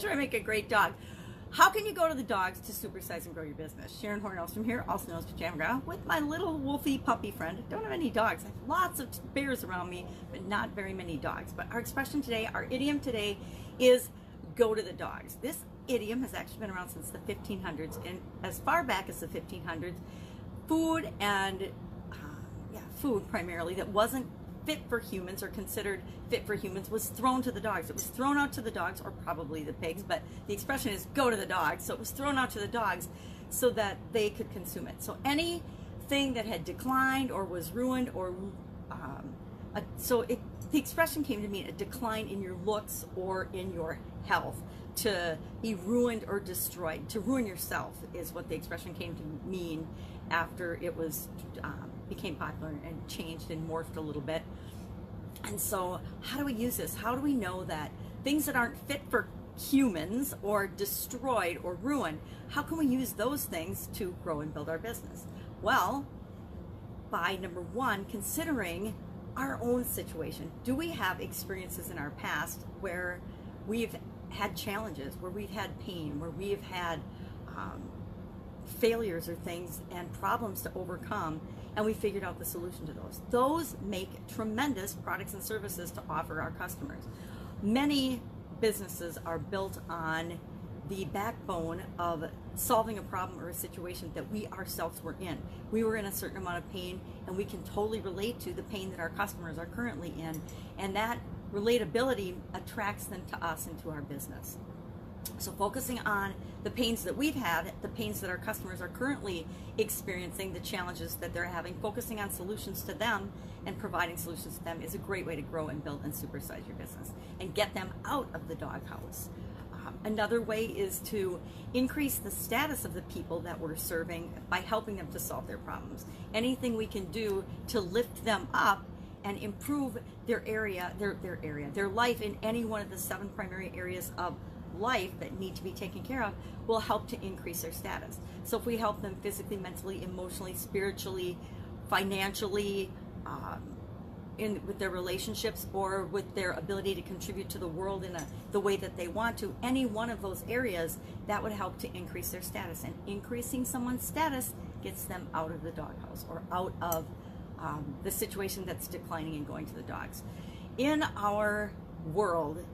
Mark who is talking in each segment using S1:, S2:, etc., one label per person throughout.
S1: sure I make a great dog. How can you go to the dogs to supersize and grow your business? Sharon Horne-Ellstrom here, also known as Pajama Girl, with my little wolfy puppy friend. I don't have any dogs. I have lots of bears around me, but not very many dogs. But our expression today, our idiom today is go to the dogs. This idiom has actually been around since the 1500s, and as far back as the 1500s, food and food primarily that wasn't fit for humans or considered fit for humans was thrown to the dogs. It was thrown out to the dogs, or probably the pigs, but the expression is go to the dogs. So it was thrown out to the dogs so that they could consume it. So anything that had declined or was ruined, or the expression came to mean a decline in your looks or in your health, to be ruined or destroyed. To ruin yourself is what the expression came to mean after it was became popular and changed and morphed a little bit. And so how do we use this? How do we know that things that aren't fit for humans or destroyed or ruined, how can we use those things to grow and build our business? Well, by number one, considering our own situation. Do we have experiences in our past where we've had challenges, where we've had pain, where we've had failures or things and problems to overcome, and we figured out the solution to those? Those make tremendous products and services to offer our customers. Many businesses are built on the backbone of solving a problem or a situation that we ourselves were in. We were in a certain amount of pain, and we can totally relate to the pain that our customers are currently in, and that relatability attracts them to us and to our business. So focusing on the pains that we've had, the pains that our customers are currently experiencing, the challenges that they're having, focusing on solutions to them and providing solutions to them is a great way to grow and build and supersize your business and get them out of the doghouse. Another way is to increase the status of the people that we're serving by helping them to solve their problems. Anything we can do to lift them up and improve their life in any one of the 7 primary areas of life that need to be taken care of will help to increase their status. So if we help them physically, mentally, emotionally, spiritually, financially, with their relationships, or with their ability to contribute to the world in the way that they want to, any one of those areas, that would help to increase their status. And increasing someone's status gets them out of the doghouse, or out of the situation that's declining and going to the dogs. In our world,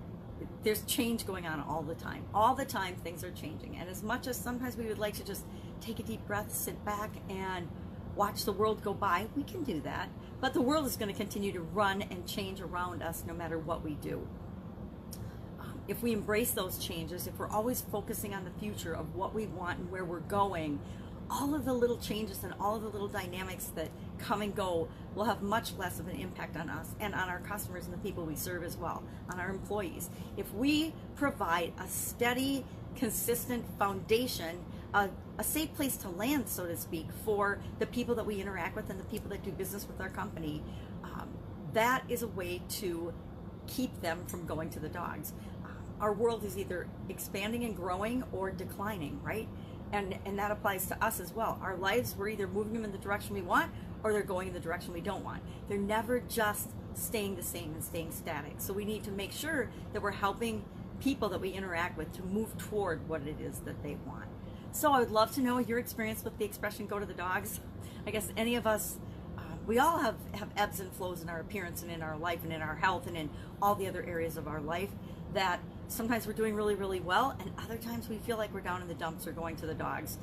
S1: there's change going on all the time. All the time things are changing. And as much as sometimes we would like to just take a deep breath, sit back, and watch the world go by, we can do that. But the world is going to continue to run and change around us no matter what we do. If we embrace those changes, if we're always focusing on the future of what we want and where we're going, all of the little changes and all of the little dynamics that come and go will have much less of an impact on us and on our customers and the people we serve as well, on our employees. If we provide a steady, consistent foundation, a safe place to land, so to speak, for the people that we interact with and the people that do business with our company, that is a way to keep them from going to the dogs. Our world is either expanding and growing or declining, right? And that applies to us as well. Our lives, we're either moving them in the direction we want, or they're going in the direction we don't want. They're never just staying the same and staying static. So we need to make sure that we're helping people that we interact with to move toward what it is that they want. So I would love to know your experience with the expression go to the dogs. I guess any of us, we all have ebbs and flows in our appearance and in our life and in our health and in all the other areas of our life, that sometimes we're doing really, really well, and other times we feel like we're down in the dumps or going to the dogs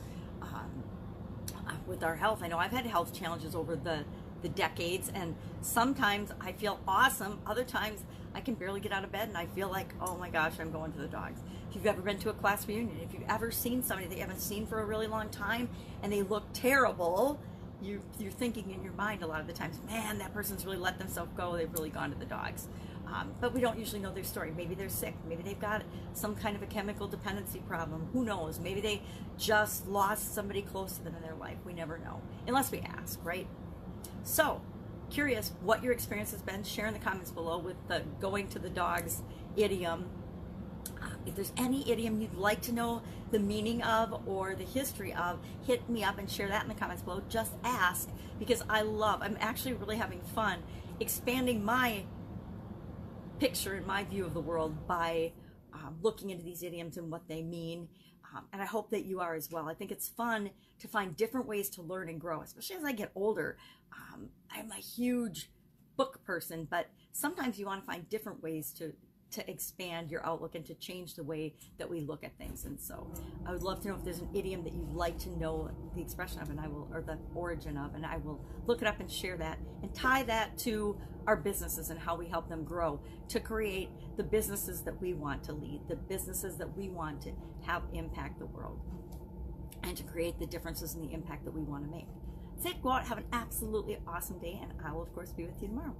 S1: with our health. I know I've had health challenges over the decades, and sometimes I feel awesome. Other times I can barely get out of bed and I feel like, oh my gosh, I'm going to the dogs. If you've ever been to a class reunion, if you've ever seen somebody that you haven't seen for a really long time and they look terrible, you're thinking in your mind a lot of the times, man, that person's really let themselves go. They've really gone to the dogs. But we don't usually know their story. Maybe they're sick. Maybe they've got some kind of a chemical dependency problem. Who knows? Maybe they just lost somebody close to them in their life. We never know, unless we ask, right? So, curious what your experience has been. Share in the comments below with the going to the dogs idiom. If there's any idiom you'd like to know the meaning of or the history of, hit me up and share that in the comments below. Just ask, because I'm actually really having fun expanding my picture and my view of the world by looking into these idioms and what they mean. And I hope that you are as well. I think it's fun to find different ways to learn and grow, especially as I get older. I'm a huge book person, but sometimes you want to find different ways to expand your outlook and to change the way that we look at things. And so I would love to know if there's an idiom that you'd like to know the expression of, and I will, or the origin of, and I will look it up and share that and tie that to our businesses and how we help them grow to create the businesses that we want to lead, the businesses that we want to have impact the world, and to create the differences and the impact that we want to make. So go out, have an absolutely awesome day, and I will of course be with you tomorrow.